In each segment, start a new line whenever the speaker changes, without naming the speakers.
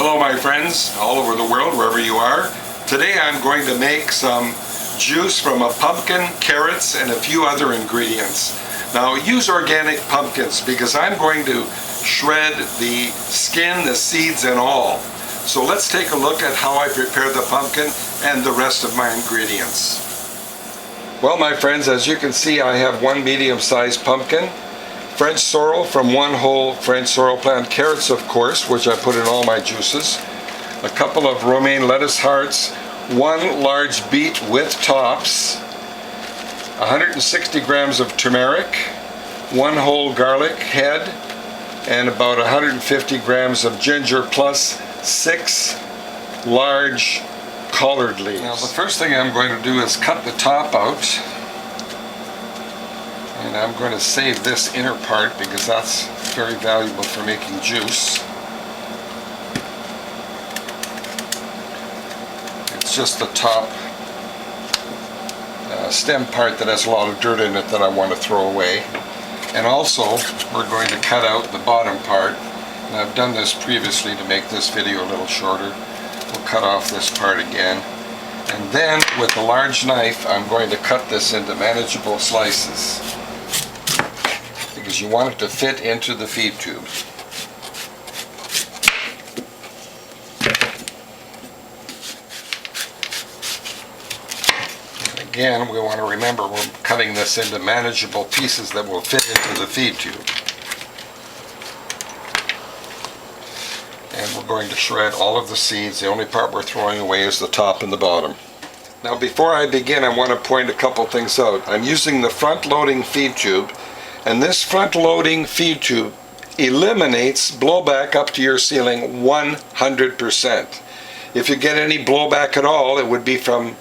Hello my friends all over the world, wherever you are. Today I'm going to make some juice from a pumpkin, carrots, and a few other ingredients. Now use organic pumpkins because I'm going to shred the skin, the seeds, and all. So let's take a look at how I prepare the pumpkin and the rest of my ingredients. Well my friends, as you can see, I have one medium-sized pumpkin, French sorrel from one whole French sorrel plant, carrots of course, which I put in all my juices, a couple of romaine lettuce hearts, one large beet with tops, 160 grams of turmeric, one whole garlic head, and about 150 grams of ginger plus 6 large collard leaves. Now the first thing I'm going to do is cut the top out. And I'm going to save this inner part because that's very valuable for making juice. It's just the top stem part that has a lot of dirt in it that I want to throw away. And also we're going to cut out the bottom part. And I've done this previously to make this video a little shorter. We'll cut off this part again. And then with a large knife I'm going to cut this into manageable slices, because you want it to fit into the feed tube. And again, we want to remember we're cutting this into manageable pieces that will fit into the feed tube. And we're going to shred all of the seeds. The only part we're throwing away is the top and the bottom. Now before I begin, I want to point a couple things out. I'm using the front-loading feed tube, and this front-loading feed tube eliminates blowback up to your ceiling 100%. If you get any blowback at all, it would be from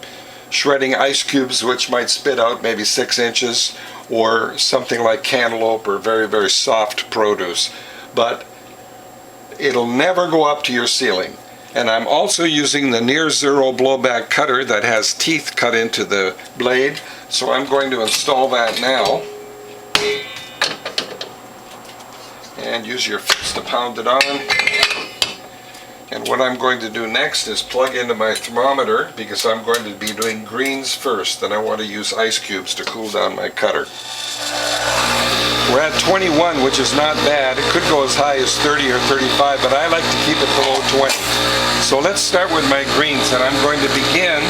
shredding ice cubes, which might spit out maybe 6 inches, or something like cantaloupe or very, very soft produce. But it'll never go up to your ceiling. And I'm also using the near zero blowback cutter that has teeth cut into the blade, so I'm going to install that now. And use your fist to pound it on. And what I'm going to do next is plug into my thermometer, because I'm going to be doing greens first, and I want to use ice cubes to cool down my cutter. We're at 21, which is not bad. It could go as high as 30 or 35, but I like to keep it below 20. So let's start with my greens, and I'm going to begin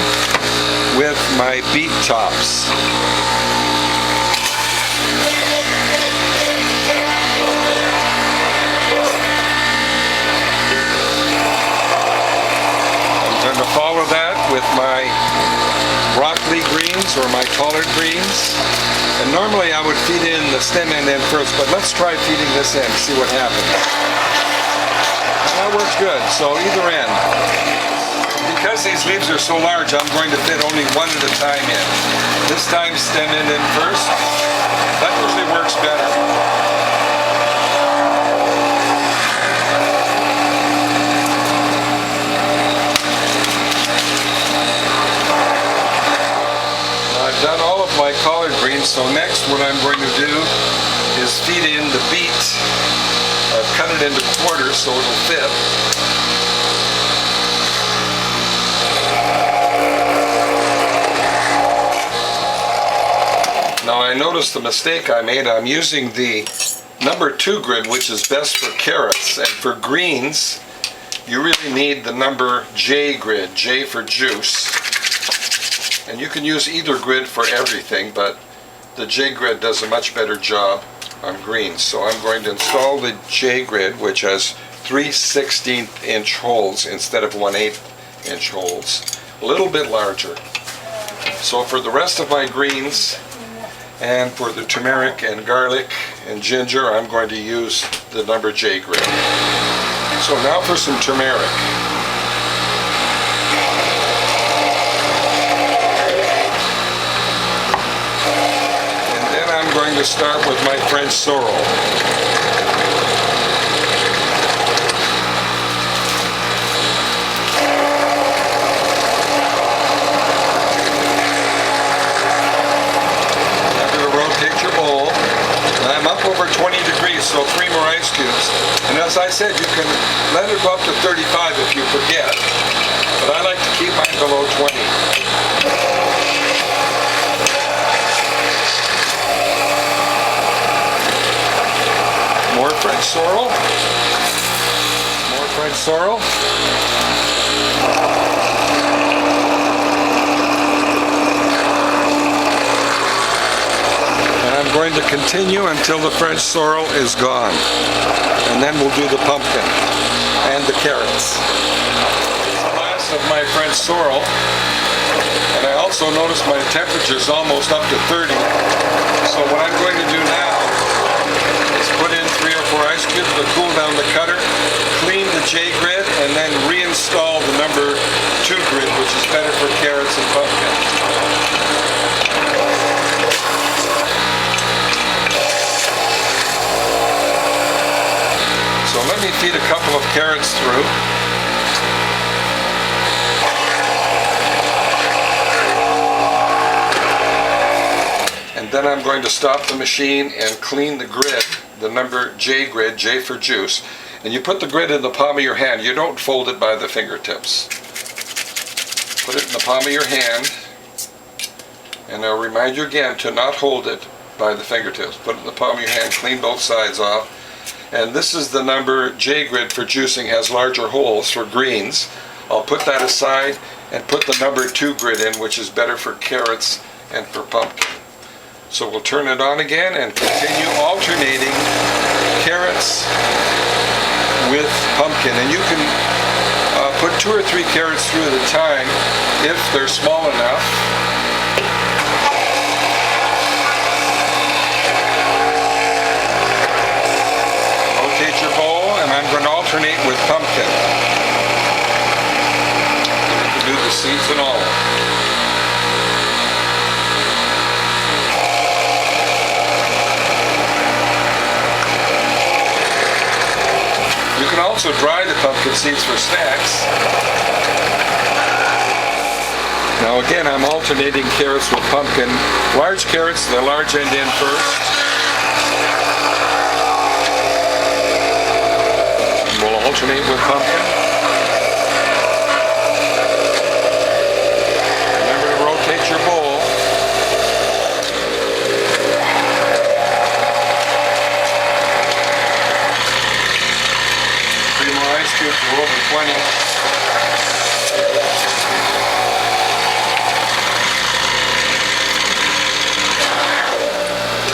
with my beet tops. I'm going to follow that with my broccoli greens or my collard greens. And normally I would feed in the stem end in first, but let's try feeding this end, see what happens. And that works good, so either end. Because these leaves are so large, I'm going to fit only one at a time in. This time stem end in first. That usually works better. Done all of my collard greens, so next what I'm going to do is feed in the beet. I've cut it into quarters so it'll fit. Now I noticed the mistake I made. I'm using the number 2 grid, which is best for carrots, and for greens you really need the number J grid, J for juice. And you can use either grid for everything, but the J grid does a much better job on greens. So I'm going to install the J grid, which has 3/16 inch holes instead of 1/8 inch holes, a little bit larger. So for the rest of my greens and for the turmeric and garlic and ginger, I'm going to use the number J grid. So now for some turmeric. I'm going to start with my French sorrel. I'm going to rotate your bowl. And I'm up over 20 degrees, so 3 more ice cubes. And as I said, you can let it go up to 35 if you forget, but I like to keep mine below 20. More French sorrel. More French sorrel. And I'm going to continue until the French sorrel is gone. And then we'll do the pumpkin and the carrots. The last of my French sorrel. And I also notice my temperature is almost up to 30. So what I'm going to do now is put in 3 or 4 ice cubes to cool down the cutter, clean the J grid, and then reinstall the number 2 grid, which is better for carrots and pumpkin. So let me feed a couple of carrots through. And then I'm going to stop the machine and clean the grid, the number J grid, J for juice. And you put the grid in the palm of your hand. You don't fold it by the fingertips. Put it in the palm of your hand. And I'll remind you again to not hold it by the fingertips. Put it in the palm of your hand, clean both sides off. And this is the number J grid for juicing, has larger holes for greens. I'll put that aside and put the number 2 grid in, which is better for carrots and for pumpkin. So we'll turn it on again and continue alternating carrots with pumpkin. And you can put 2 or 3 carrots through at a time if they're small enough. Rotate your bowl, and I'm going to alternate with pumpkin. You can do the seeds and all. You can also dry the pumpkin seeds for snacks. Now again, I'm alternating carrots with pumpkin. Large carrots, the large end in first. And we'll alternate with pumpkin. Remember to rotate your bowl. We're over 20.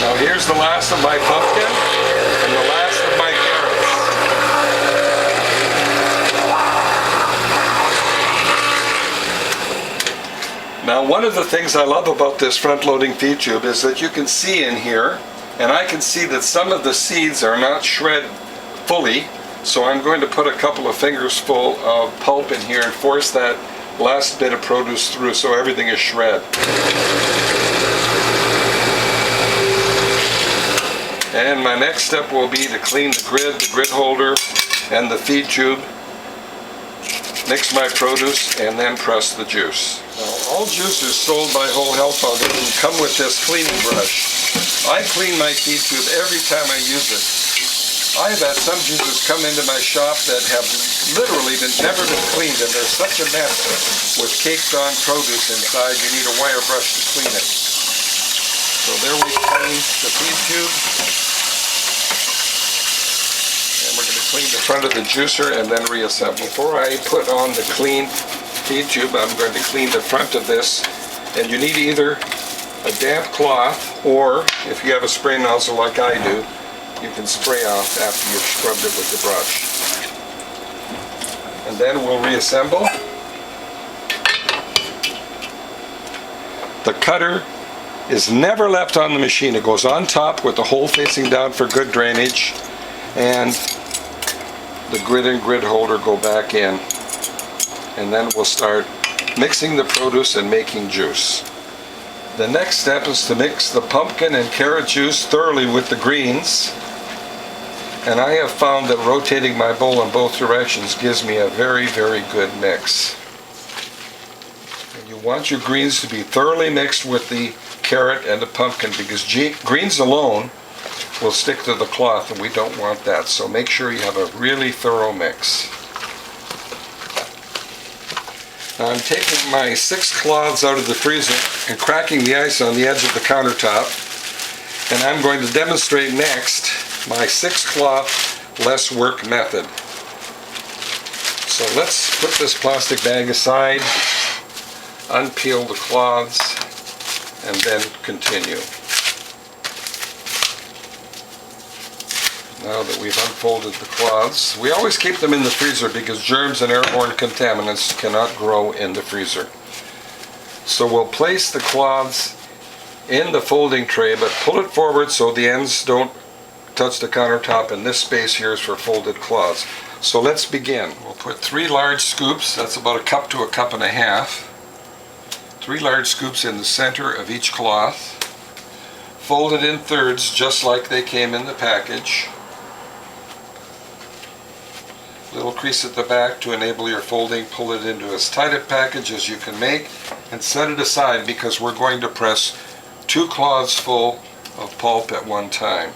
Now here's the last of my pumpkin and the last of my carrots. Now one of the things I love about this front-loading feed tube is that you can see in here, and I can see that some of the seeds are not shred fully. So I'm going to put a couple of fingers full of pulp in here and force that last bit of produce through so everything is shred. And my next step will be to clean the grid holder, and the feed tube, mix my produce, and then press the juice. Now, all juicers sold by Whole Health Foundation come with this cleaning brush. I clean my feed tube every time I use it. I've had some juicers come into my shop that have literally never been cleaned, and there's such a mess with caked on produce inside, you need a wire brush to clean it. So there we clean the feed tube. And we're going to clean the front of the juicer and then reassemble. Before I put on the clean feed tube, I'm going to clean the front of this. And you need either a damp cloth, or if you have a spray nozzle like I do, you can spray off after you've scrubbed it with the brush. And then we'll reassemble. The cutter is never left on the machine. It goes on top with the hole facing down for good drainage, and the grid and grid holder go back in. And then we'll start mixing the produce and making juice. The next step is to mix the pumpkin and carrot juice thoroughly with the greens. And I have found that rotating my bowl in both directions gives me a very, very good mix. And you want your greens to be thoroughly mixed with the carrot and the pumpkin, because greens alone will stick to the cloth, and we don't want that. So make sure you have a really thorough mix. Now I'm taking my 6 cloths out of the freezer and cracking the ice on the edge of the countertop. And I'm going to demonstrate next my 6 cloth less work method. So let's put this plastic bag aside, unpeel the cloths, and then continue. Now that we've unfolded the cloths, we always keep them in the freezer because germs and airborne contaminants cannot grow in the freezer. So we'll place the cloths in the folding tray, but pull it forward so the ends don't touch the countertop, and this space here is for folded cloths. So let's begin. We'll put 3 large scoops, that's about a cup to a cup and a half. 3 large scoops in the center of each cloth, folded in thirds just like they came in the package. Little crease at the back to enable your folding. Pull it into as tight a package as you can make and set it aside because we're going to press 2 cloths full of pulp at one time.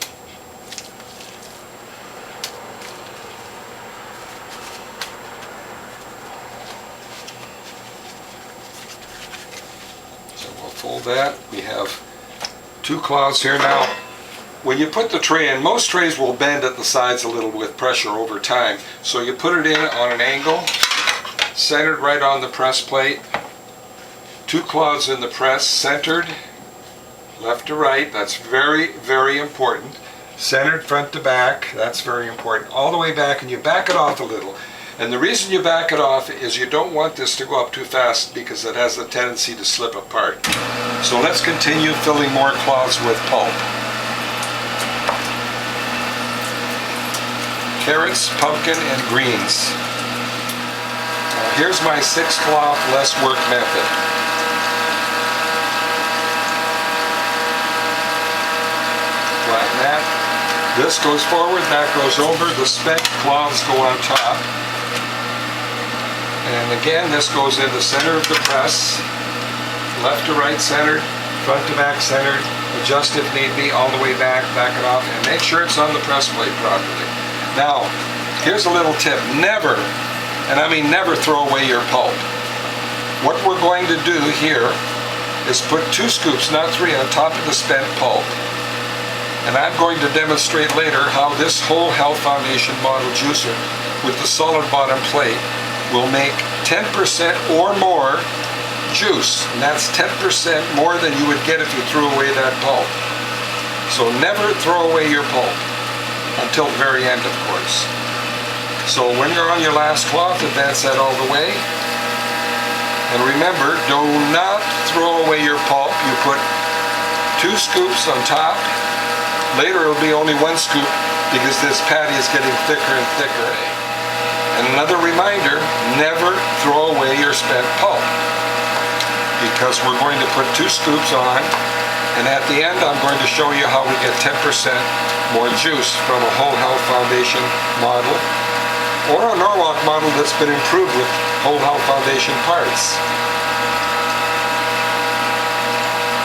So we'll fold that. We have 2 cloths here now. When you put the tray in, most trays will bend at the sides a little with pressure over time. So you put it in on an angle, centered right on the press plate. 2 cloths in the press, centered, left to right. That's very, very important. Centered front to back, that's very important. All the way back, and you back it off a little. And the reason you back it off is you don't want this to go up too fast because it has a tendency to slip apart. So let's continue filling more cloths with pulp. Carrots, pumpkin, and greens. Now here's my 6 cloth less work method. Flatten that. This goes forward, that goes over. The spent cloths go on top. And again, this goes in the center of the press. Left to right centered, front to back centered. Adjust if need be, all the way back, back it off, and make sure it's on the press plate properly. Now, here's a little tip. Never, and I mean never, throw away your pulp. What we're going to do here is put 2 scoops, not 3, on top of the spent pulp. And I'm going to demonstrate later how this Whole Health Foundation model juicer with the solid bottom plate will make 10% or more juice. And that's 10% more than you would get if you threw away that pulp. So never throw away your pulp. Until the very end, of course. So when you're on your last cloth, advance that all the way. And remember, do not throw away your pulp. You put 2 scoops on top. Later it'll be only 1 scoop because this patty is getting thicker and thicker. And another reminder, never throw away your spent pulp because we're going to put 2 scoops on, and at the end I'm going to show you how we get 10% more juice from a Whole Health Foundation model or a Norwalk model that's been improved with Whole Health Foundation parts.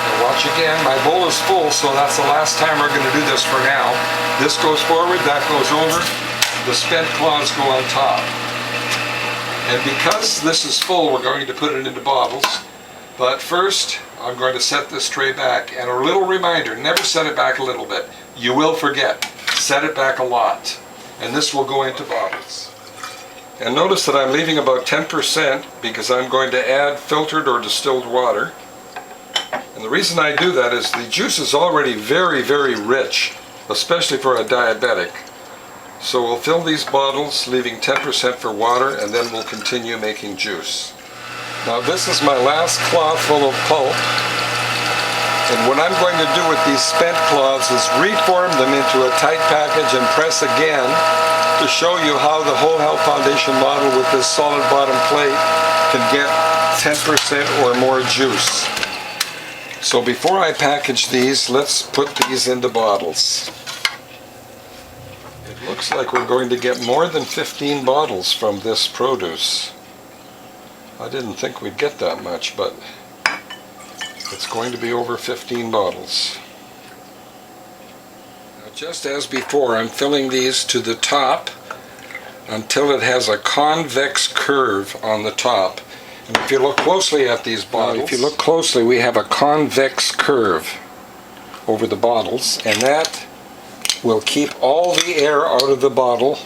Now watch again, my bowl is full, so that's the last time we're going to do this for now. This goes forward, that goes over, the spent cloths go on top. And because this is full, we're going to put it into bottles. But first, I'm going to set this tray back, and a little reminder, never set it back a little bit. You will forget. Set it back a lot. And this will go into bottles. And notice that I'm leaving about 10% because I'm going to add filtered or distilled water. And the reason I do that is the juice is already very, very rich, especially for a diabetic. So we'll fill these bottles, leaving 10% for water, and then we'll continue making juice. Now this is my last cloth full of pulp. And what I'm going to do with these spent cloths is reform them into a tight package and press again to show you how the Whole Health Foundation model with this solid bottom plate can get 10% or more juice. So before I package these, let's put these into bottles. It looks like we're going to get more than 15 bottles from this produce. I didn't think we'd get that much, but it's going to be over 15 bottles. Now, just as before, I'm filling these to the top until it has a convex curve on the top. And if you look closely at these bottles, we have a convex curve over the bottles, and that will keep all the air out of the bottle,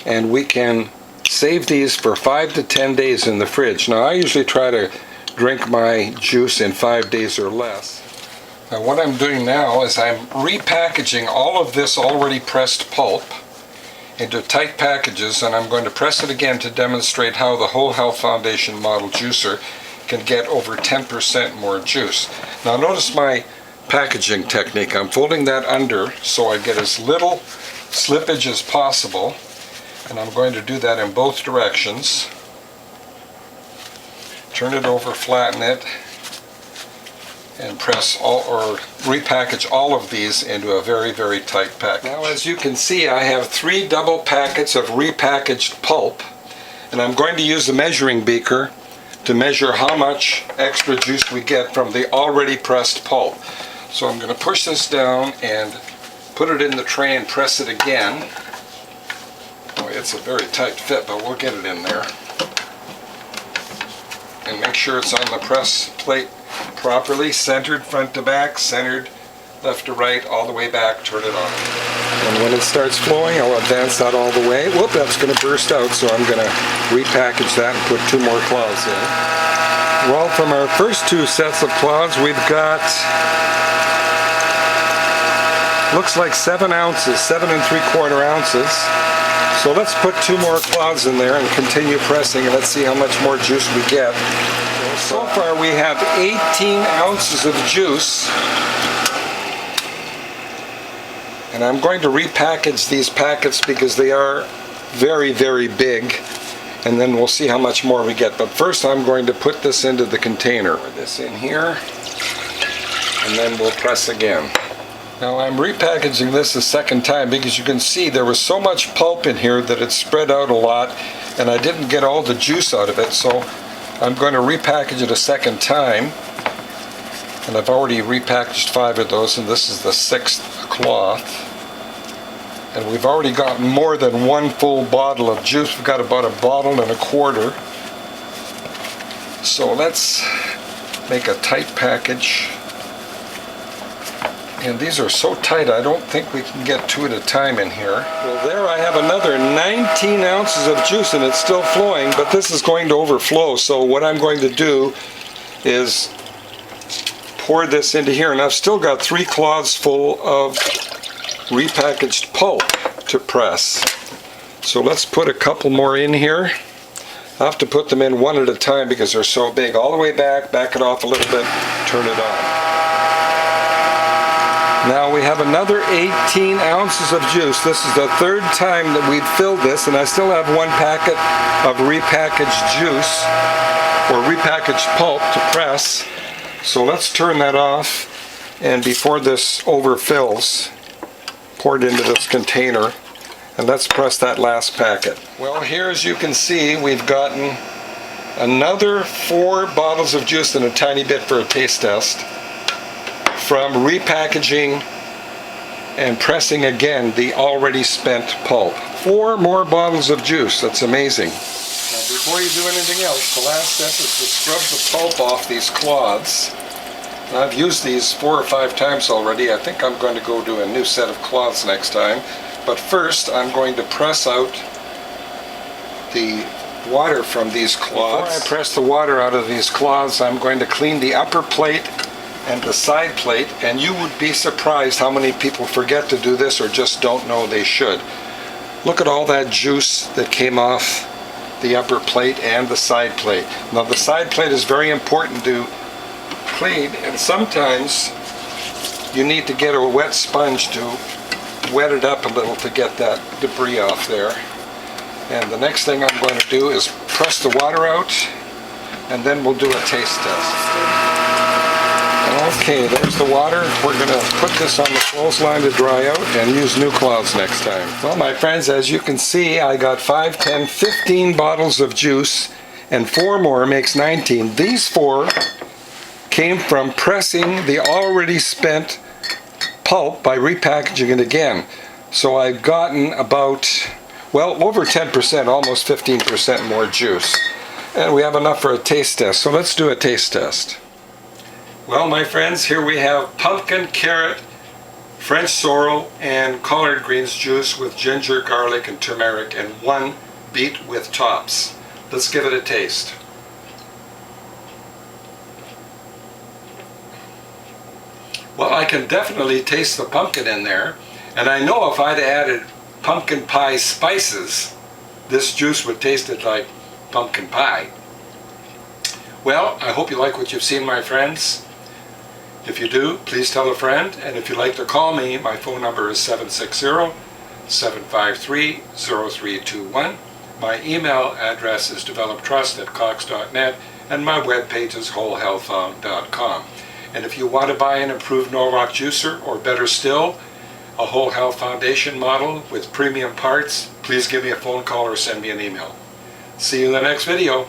and we can save these for 5 to 10 days in the fridge. Now I usually try to drink my juice in 5 days or less. Now what I'm doing now is I'm repackaging all of this already pressed pulp into tight packages, and I'm going to press it again to demonstrate how the Whole Health Foundation model juicer can get over 10% more juice. Now notice my packaging technique. I'm folding that under so I get as little slippage as possible, and I'm going to do that in both directions. Turn it over, flatten it, and press all, or repackage all of these into a very, very tight package. Now as you can see, I have 3 double packets of repackaged pulp, and I'm going to use the measuring beaker to measure how much extra juice we get from the already pressed pulp. So I'm going to push this down and put it in the tray and press it again. Oh, it's a very tight fit, but we'll get it in there. And make sure it's on the press plate properly, centered front to back, centered left to right, all the way back, turn it on. And when it starts flowing, I'll advance that all the way. Whoop, that's going to burst out, so I'm going to repackage that and put 2 more cloths in. Well, from our first 2 sets of cloths, we've got, looks like 7 ounces, 7 3/4 ounces. So let's put 2 more cloths in there and continue pressing, and let's see how much more juice we get. So far we have 18 ounces of juice, and I'm going to repackage these packets because they are very, very big, and then we'll see how much more we get. But first I'm going to put this into the container. Put this in here, and then we'll press again. Now I'm repackaging this a second time because you can see there was so much pulp in here that it spread out a lot, and I didn't get all the juice out of it, so I'm going to repackage it a second time. And I've already repackaged 5 of those, and this is the 6th cloth. And we've already gotten more than 1 full bottle of juice. We've got about 1.25 bottles. So let's make a tight package. And these are so tight, I don't think we can get 2 at a time in here. Well, there I have another 19 ounces of juice, and it's still flowing, but this is going to overflow. So what I'm going to do is pour this into here, and I've still got 3 cloths full of repackaged pulp to press. So let's put a couple more in here. I have to put them in 1 at a time because they're so big. All the way back, back it off a little bit, turn it on. Now we have another 18 ounces of juice. This is the 3rd time that we've filled this, and I still have 1 packet of repackaged juice or repackaged pulp to press. So let's turn that off, and before this overfills, pour it into this container, and let's press that last packet. Well, here as you can see, we've gotten another 4 bottles of juice and a tiny bit for a taste test from repackaging and pressing again the already spent pulp. 4 more bottles of juice. That's amazing. Now, before you do anything else, the last step is to scrub the pulp off these cloths. And I've used these 4 or 5 times already. I think I'm going to go do a new set of cloths next time. But first, I'm going to press out the water from these cloths. Before I press the water out of these cloths, I'm going to clean the upper plate and the side plate, and you would be surprised how many people forget to do this or just don't know they should. Look at all that juice that came off the upper plate and the side plate. Now the side plate is very important to clean, and sometimes you need to get a wet sponge to wet it up a little to get that debris off there. And the next thing I'm going to do is press the water out, and then we'll do a taste test. Okay, there's the water. We're going to put this on the clothesline to dry out and use new cloths next time. Well, my friends, as you can see, I got 5, 10, 15 bottles of juice, and 4 more makes 19. These 4 came from pressing the already spent pulp by repackaging it again. So I've gotten about, well, over 10%, almost 15% more juice. And we have enough for a taste test, so let's do a taste test. Well, my friends, here we have pumpkin, carrot, French sorrel, and collard greens juice with ginger, garlic, and turmeric, and 1 beet with tops. Let's give it a taste. Well, I can definitely taste the pumpkin in there, and I know if I'd added pumpkin pie spices, this juice would taste it like pumpkin pie. Well, I hope you like what you've seen, my friends. If you do, please tell a friend, and if you'd like to call me, my phone number is 760-753-0321. My email address is developtrust@cox.net, and my webpage is wholehealthfound.com. And if you want to buy an improved Norwalk juicer, or better still, a Whole Health Foundation model with premium parts, please give me a phone call or send me an email. See you in the next video.